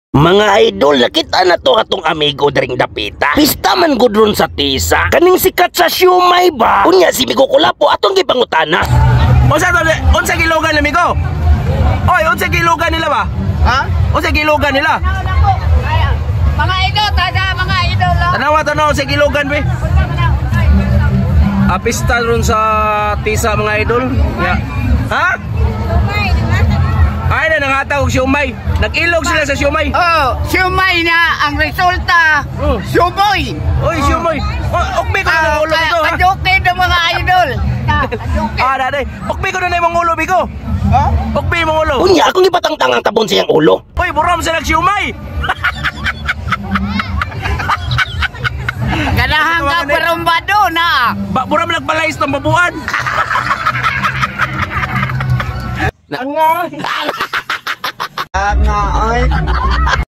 Mga idol, nakita na to atong amigo daring dapita. Pista man gud ron sa tisa. Kaning sikat sa siumay ba? Unya si Migo Kulapo atong gipangutana. Unsa kilogan ni Migo? Oy, unsa kilogan nila ba? Ha? Unsa kilogan nila? Mga idol, mga idol. Tanawa sa kilogan be. Pista ron sa tisa mga idol. Ya. Ha? Ay na nangatawag siumay. Nag-ilog sila sa siumay. Oh, siumay na ang resulta. Sumoy. Oy, siumay. Ukbi ko na ng ulo bigo. Kadukid ng mga idol. Daday. Ukbi ko na ng ulo bigo. Ha? Ukbi mong ulo. Unya, akong ipatangtang ang tabon siyang ulo. Oy, buram sa nagsiumay. Ganahan ka parumbado na. Buram nagbalais ng babuan. Nga. Nga, ay.